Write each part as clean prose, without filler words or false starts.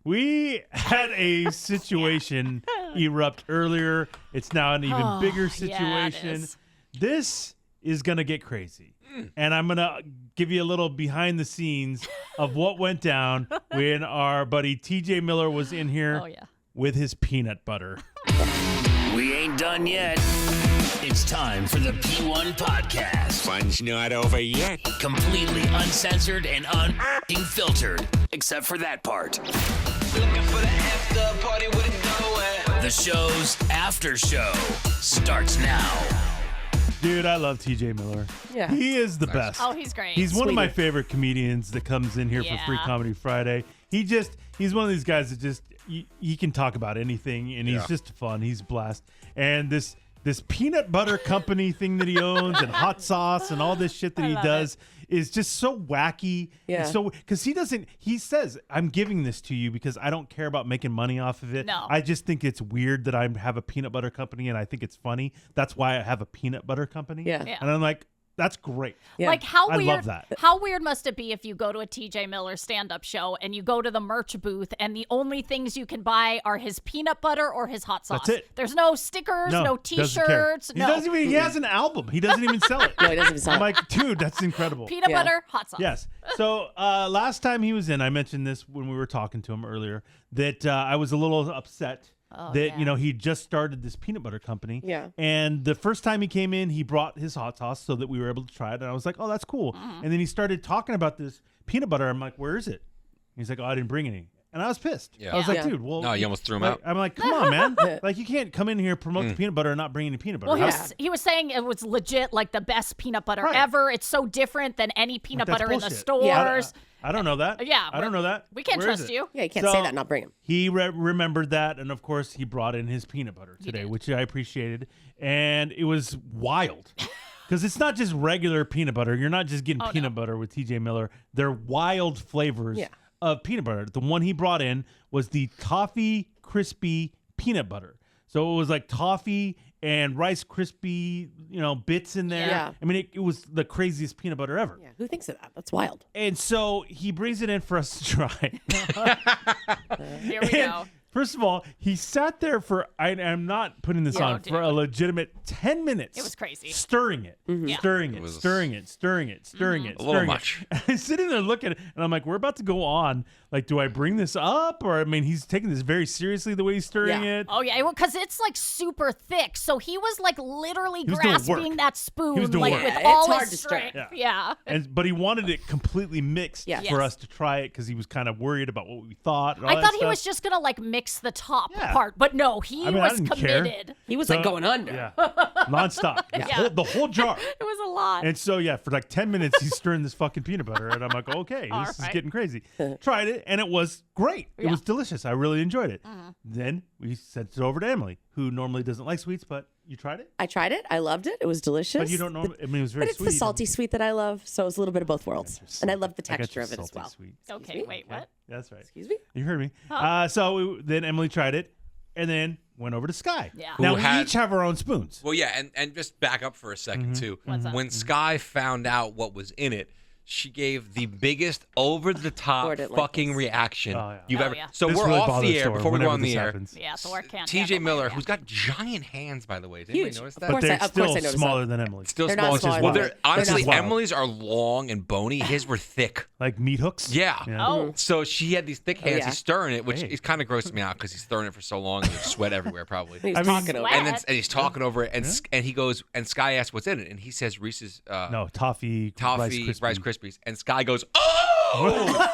We had a situation erupt earlier. It's now an even bigger situation. This is going to get crazy. And I'm going to give you a little behind the scenes of what went down when our buddy TJ Miller was in here with his peanut butter. We ain't done yet. It's time for the P1 Podcast. Fun's not over yet. Completely uncensored and unfiltered, except for that part. Looking for the after party with it going. The show's after show starts now. Dude, I love TJ Miller. Yeah. He is the best. Oh, he's great. He's one of my favorite comedians that comes in here for Free Comedy Friday. He's one of these guys that just, he can talk about anything, and he's just fun. He's a blast. And this peanut butter company thing that he owns and hot sauce and all this shit that he does is just so wacky. Yeah. So, because he says, I'm giving this to you because I don't care about making money off of it. No. I just think it's weird that I have a peanut butter company and I think it's funny. That's why I have a peanut butter company. Yeah. Yeah. And I'm like, that's great. Yeah. Like how I weird? love that. How weird must it be if you go to a TJ Miller stand-up show and you go to the merch booth and the only things you can buy are his peanut butter or his hot sauce? That's it. There's no stickers, no doesn't care. T-shirts. He has an album. He doesn't even sell it. No, he doesn't even sell I'm it. like, dude, that's incredible. Peanut butter, hot sauce. Yes. So last time he was in, I mentioned this when we were talking to him earlier, that I was a little upset that, he just started this peanut butter company. Yeah. And the first time he came in, he brought his hot sauce so that we were able to try it. And I was like, oh, that's cool. And then he started talking about this peanut butter. I'm like, where is it? He's like, oh, I didn't bring any. And I was pissed. Yeah. I was like, Yeah. dude, well. No, you almost threw him like, out. I'm like, come on, man. Like, you can't come in here, promote the peanut butter and not bring any peanut butter. Well, he was saying it was legit, like the best peanut butter ever. It's so different than any peanut That's butter in the bullshit. stores. I don't know that. Yeah, I don't know that. We can't Where is trust it? you. Yeah, you can't So, say that and not bring him. He remembered that, and of course, he brought in his peanut butter today, which I appreciated, and it was wild. Because it's not just regular peanut butter. You're not just getting peanut butter with TJ Miller. They're wild flavors of peanut butter. The one he brought in was the toffee crispy peanut butter. So it was like toffee and Rice Krispie, bits in there. Yeah. I mean, it was the craziest peanut butter ever. Yeah, who thinks of that? That's wild. And so he brings it in for us to try. Here we go. First of all, he sat there for, I'm not putting this on, for a legitimate 10 minutes. It was crazy. Stirring it, stirring it, was stirring it, stirring it, stirring it. a little much. I'm sitting there looking, and I'm like, we're about to go on. Like, do I bring this up? Or, I mean, he's taking this very seriously the way he's stirring it. Oh, yeah, because it's like super thick. So he was like literally was doing grasping work. that spoon He was doing like work. with Yeah, all it's hard his to stir. strength. Yeah. But he wanted it completely mixed Yes. for Yes. us to try it because he was kind of worried about what we thought. And all I that thought he stuff. was just going to like mix the top Yeah. part. But no, he I mean, I was didn't care. committed. He was So- like going under. Yeah, nonstop. Yeah. The whole jar. It was a lot. And so, for like 10 minutes, he's stirring this fucking peanut butter. And I'm like, okay, All this is right. getting crazy. Tried it, and it was great. It was delicious. I really enjoyed it. Then we sent it over to Emily, who normally doesn't like sweets, but you tried it? I tried it. I loved it. It was delicious. But you don't normally, I mean, it was very But it's sweet. the salty sweet that I love, so it's a little bit of both worlds. And I love the I got texture you of it as salty well. Sweet. Okay, wait, what? That's right. Excuse me? You heard me. So then Emily tried it, and then went over to Skye. Yeah. Now, Who we had- each have our own spoons. Well, yeah, and just back up for a second, too. What's up? When Skye found out what was in it, she gave the biggest over-the-top Lord, it like fucking this. reaction Oh, yeah. you've Oh, ever. yeah. So This we're really off bothers the air Thor before we go whenever on the this air. happens. Yeah, Thor can't TJ handle Miller, it, who's got giant hands, by the way. Did Huge. anybody notice Of that? But course they're of course still I noticed smaller that. than Emily's. Still They're small. not Which is smaller well, than they're mine. honestly They're not Emily's are long and bony. His were thick. Like meat hooks? Yeah. Oh. So she had these thick hands. yeah. He's stirring it, which Hey. is kind of grossing me out because he's stirring it for so long and there's sweat everywhere probably. He was I mean- talking over Sweat. it. And he's talking over it, and he goes, and Skye asks what's in it, and he says Reese's No, toffee Rice Krispies, and Skye goes, oh!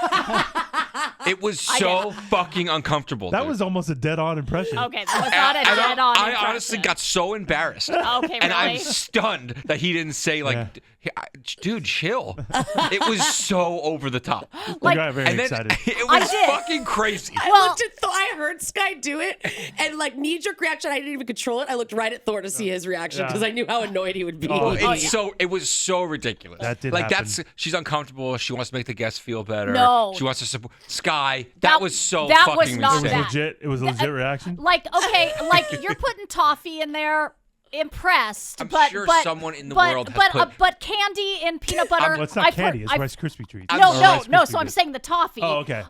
It was so fucking uncomfortable. That dude. was almost a dead-on impression. Okay, that was not a dead-on I impression. honestly got so embarrassed. Okay, And I'm really? stunned that he didn't say, like, dude, chill. It was so over the top. You Like, got very And then excited. it I was did. fucking crazy. I looked at Thor. I heard Skye do it, and like knee-jerk reaction. I didn't even control it. I looked right at Thor to see his reaction because I knew how annoyed he would be. Oh, It was so ridiculous. That did like happen. she's uncomfortable. She wants to make the guests feel better. No. She wants to support Skye. That- That was so that fucking was not It was insane. that. legit. It was a legit reaction. Like, okay, like you're putting toffee in there. impressed. I'm but, sure but, someone in the but, world has but, put... but candy and peanut butter. Well, it's not candy. It's I've- Rice Krispie treats. No. Rice So Krispie I'm treats. saying the toffee. Oh, okay.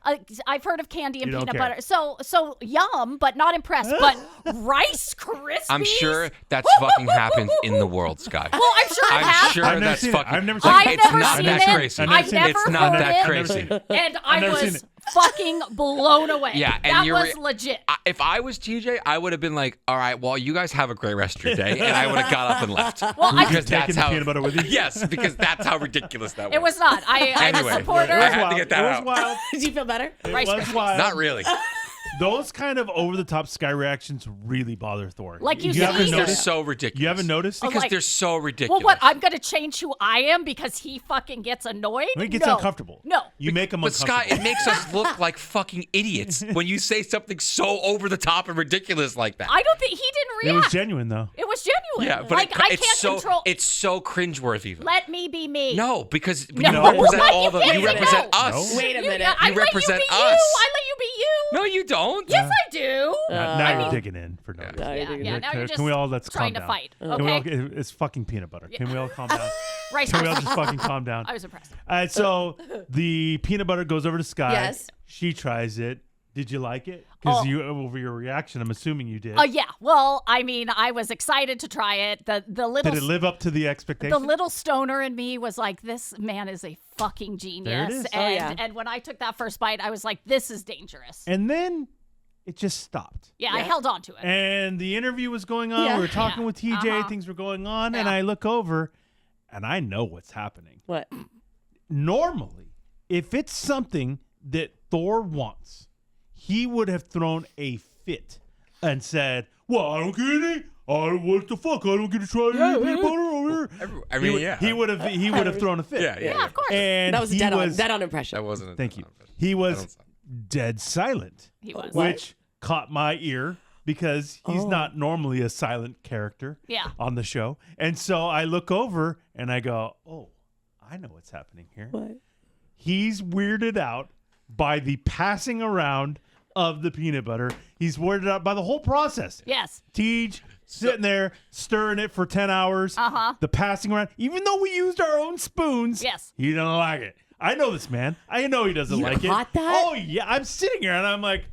I've heard of candy and You don't peanut care. butter. So yum, but not impressed. But Rice Krispies. I'm sure that's fucking happens in the world, Skye. Well, I'm sure it has. I'm sure I've never that's seen it. fucking... I've never seen I've it. It's never not seen that it. crazy. I've never It's not heard that it. crazy. And I never seen was it. fucking blown away. Yeah, and that you're was legit. If I was TJ, I would have been like, all right, well, you guys have a great rest of your day. And I would have got up and left. Well, I because Taking that's the how... peanut butter with you? Yes, because that's how ridiculous that was. It was not. I'm Anyway, a supporter. I had to get that It was out. wild. Did you feel better? It Rice was Krispies. wild. Not really. Those kind of over-the-top Skye reactions really bother Thor. Like you haven't see- They're noticed? so ridiculous. You haven't noticed? Oh, Because like- they're so ridiculous. Well, what? I'm going to change who I am because he fucking gets annoyed? When it gets No. uncomfortable. No. You make them But Skye, uncomfortable. it makes us look like fucking idiots when you say something so over the top and ridiculous like that. I don't think he didn't It react. was genuine, though. It was genuine. Yeah, but like I it's can't so control. it's so cringeworthy. Though. Let me be me. No, because No. you represent Let all you the. be You me. represent No. us. No. Wait a You- minute. I You let represent you be us. You. I let you be you. No, you don't. Yes, I do. Now you're digging in for no reason. Yeah, now you're just Can we all let's trying calm to down? fight. Can we all, Okay. it's fucking peanut butter. Can we all calm down? Rice Can we all Krispies. just fucking calm down? I was impressed. All right, so the peanut butter goes over to Skye. Yes. She tries it. Did you like it? Because Oh. you over your reaction, I'm assuming you did. Yeah. Well, I mean, I was excited to try it. The little Did it live up to the expectation? the little stoner in me was like, this man is a fucking genius. There it is. And yeah. and when I took that first bite, I was like, this is dangerous. And then it just stopped. Yeah, I held on to it. And the interview was going on. Yeah. We were talking Yeah. with TJ. Uh-huh. Things were going on. And Yeah. I look over and I know what's happening. What? Normally, if it's something that Thor wants, he would have thrown a fit and said, well, I don't get any. What the fuck? I don't get to try any peanut butter over here. I mean, yeah. He would have thrown a fit. Yeah. Of course. And That was he a dead on impression. That wasn't. Thank you. He was dead silent, He was. which caught my ear because he's not normally a silent character Yeah. on the show. And so I look over and I go, oh, I know what's happening here. What? He's weirded out by the passing around of the peanut butter. He's weirded out by the whole process. Yes. Tej sitting there stirring it for 10 hours. Uh-huh. The passing around, even though we used our own spoons, Yes. he doesn't like it. I know this man. I know he doesn't You like it. caught that? Oh yeah, I'm sitting here and I'm like,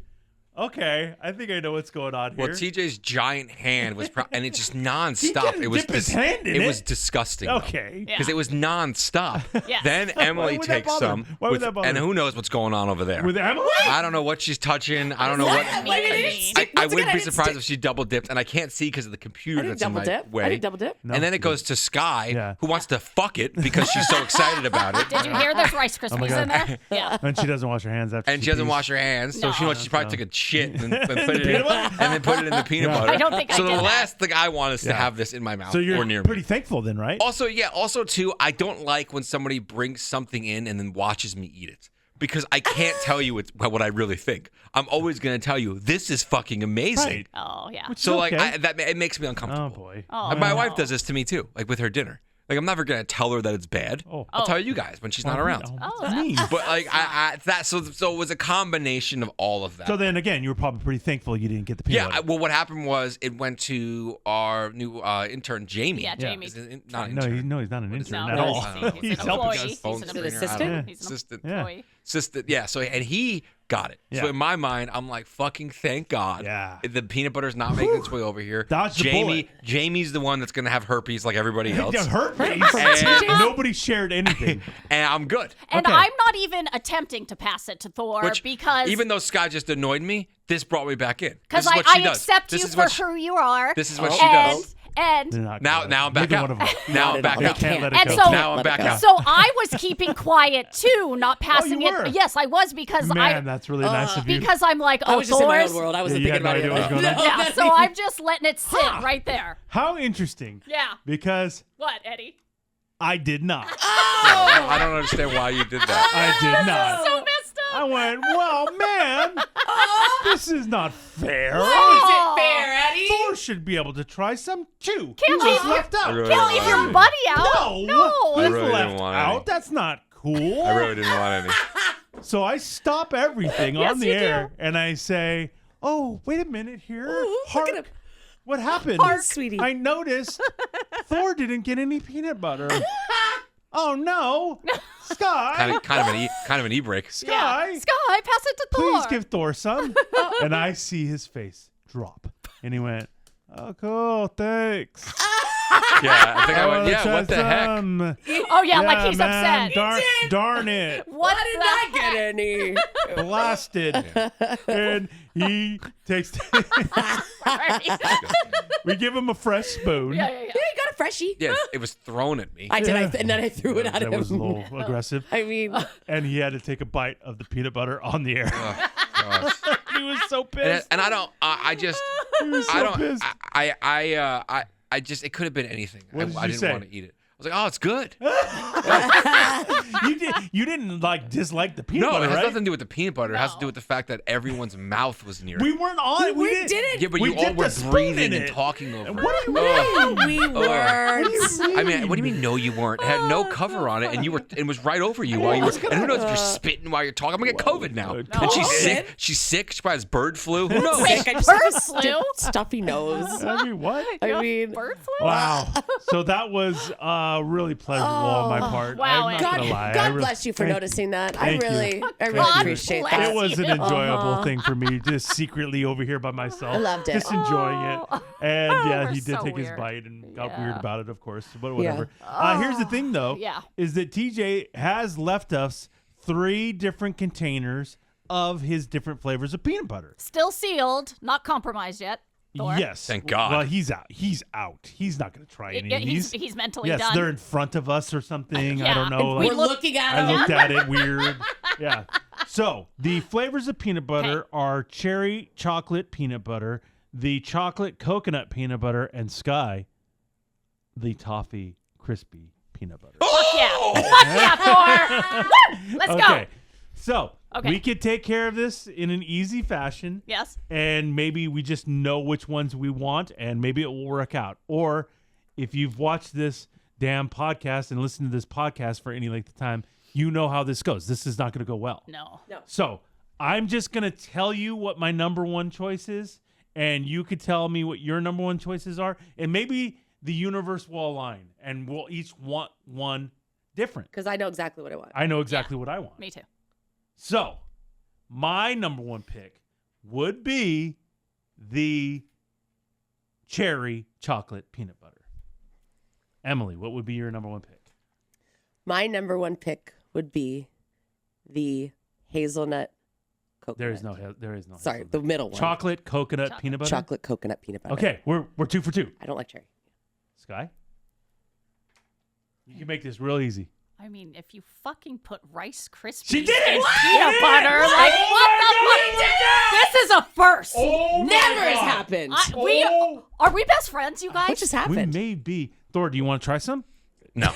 okay, I think I know what's going on here. Well, TJ's giant hand was, and it's just nonstop. didn't It was dip his hand in it it. was disgusting. though. Okay. Yeah. Because it was nonstop. Yes. Then Emily would that takes bother some, him? Why would that bother and him? who knows what's going on over there. With Emily? I don't know what she's touching. I don't know what. I mean, I Once wouldn't again, I be didn't surprised stick- if she double dipped, and I can't see because of the computer I didn't that's in double my dip. way. I didn't double dip. No. And then it goes to Skye, Yeah. who wants to fuck it because she's so excited about it. Did you hear there's Rice Krispies Oh God. in there? Yeah. And she doesn't wash her hands after And she doesn't pees. wash her hands, so No. she probably took a shit and put it in, and then put it in the peanut butter. I don't think I so. did The that. last thing I want is to Yeah. have this in my mouth So you're or near pretty me. thankful then, right? Also too, I don't like when somebody brings something in and then watches me eat it. Because I can't tell you what I really think. I'm always going to tell you, this is fucking amazing. Right. Oh, yeah. Which is So, okay. it makes me Oh uncomfortable. boy. Oh. And my wife does this to me too, like with her dinner. Like, I'm never going to tell her that it's bad. Oh. I'll tell you guys when she's not around. What's that mean? But, like, so it was a combination of all of that. So then again, you were probably pretty thankful you didn't get the peanut Yeah, butter. well, what happened was it went to our new intern, Jamie. Yeah, Jamie. Is it not No, intern. he's not an intern No, at no, all. he's an helping employee. us. He's Phone an screener, assistant? I don't know. He's an Assistant. Yeah. employee. Assistant, yeah. So and he got it. So Yeah. in my mind, I'm like, fucking thank God. Yeah. The peanut butter's not making its way over here. Dodged the bullet. Jamie's the one that's gonna have herpes like everybody else. It hurt me. And- Nobody shared anything. And I'm good. And Okay. I'm not even attempting to pass it to Thor Which because even though Skye just annoyed me, this brought me back in. because This is what she I does. accept This you is for what she- who you are. This is what she and, does. They're And not Now good. I'm back Neither out. one of them. Now Not I'm at back all. They out. Can't let it and go. so Now I'm Let it back go. out. so I was keeping quiet too, not passing you were? it. Yes, I was because Man, that's really nice of you. because I'm like, I oh, was just in my Thor's. own world. I Yeah, wasn't you had thinking no about idea it. what was going on? Yeah, so I'm just letting it sit right there. How interesting. Yeah. Because What, Eddie? I did not. I don't understand why you did that. I did not. So messed I up. went, well, man, this is not fair. Is it fair, Eddie? Thor should be able to try some too. Can't He just leave- left out. I really Can't leave your buddy out. No, he's really didn't left want out. any. That's not cool. I really didn't want any. So I stop everything Yes, on the you air do. and I say, "Oh, wait a minute here. Ooh, look at him. What happened? Sweetie. I noticed Thor didn't get any peanut butter. Oh no, Skye! kind of an e-break. Skye, Skye, pass it to Thor. please give Thor some. And I see his face drop, and he went, "Oh, cool, thanks." Yeah, I think I went, wanna yeah, try what the heck? some." Oh yeah, like he's man, upset. Darn it. What did I get any? Blasted. And he takes we give him a fresh spoon. Yeah. Yeah, you got a freshie. Yeah, it was thrown at me. I did, and then I threw it at That him. was a little aggressive. I mean, And he had to take a bite of the peanut butter on the air. Oh, gosh. He was so pissed. And I don't. I just. He was so I don't. pissed. I just. It could have been anything. What did I you didn't say? want to eat it. I was like, oh, it's good. You didn't like dislike the peanut No, butter, it has right? nothing to do with the peanut butter. It has to do with the fact that everyone's mouth was near it. We weren't on. We didn't. Yeah, but we you all dipped were a spoon breathing in and it. talking over What it. do you Ugh. mean? we weren't. I mean, what do you mean? No, you weren't. It had no cover on it, and it was right over you while you were. And who knows if you're spitting while you're talking? I'm gonna get COVID now. And she's sick. She's sick. She probably has bird flu. Who knows? Sick. I just have a Bird flu? stuffy nose. I mean, what? I mean, Bird flu? Wow. So that was really pleasurable on my part. Wow, I'm not God, gonna lie. God I really- bless you for thank noticing that. I Thank you. really God appreciate bless that. It was an you. enjoyable thing for me, just secretly over here by myself. I loved it. Just enjoying it. And yeah, we're he did so take his weird. bite and got Yeah. weird about it, of course. But whatever. Yeah. Here's the thing, though, Yeah. is that TJ has left us 3 different containers of his different flavors of peanut butter. Still sealed, not compromised yet. Thor. Yes. Thank God. Well, he's out. He's out. He's not going to try any of these. He's mentally Yes, done. they're in front of us or something. I Yeah, don't know. we We're Like, looking at I him. looked at it weird. Yeah. So the flavors of peanut butter are cherry chocolate peanut butter, the chocolate coconut peanut butter, and Skye, the toffee crispy peanut butter. Fuck yeah. Fuck yeah, Thor. Woo! Let's Okay. go. So Okay. we could take care of this in an easy fashion. Yes. And maybe we just know which ones we want, and maybe it will work out. Or if you've watched this damn podcast and listened to this podcast for any length of time, you know how this goes. This is not going to go well. No. So I'm just going to tell you what my number one choice is, and you could tell me what your number one choices are, and maybe the universe will align, and we'll each want one different. Because I know exactly what I want. I know exactly what I want. Me too. So, my number one pick would be the cherry chocolate peanut butter. Emily, what would be your number one pick? My number one pick would be the hazelnut coconut. There is no. Sorry, hazelnut. the middle one. Chocolate coconut peanut butter. Chocolate coconut peanut butter. Okay, we're 2 for 2. I don't like cherry. Skye, you can make this real easy. I mean, if you fucking put Rice Krispies She did! in What? peanut butter, What? like Oh what the fuck? This is a first. Oh Never has happened. Are we best friends, you guys? What just We happened? may be. Thor, do you want to try some? No.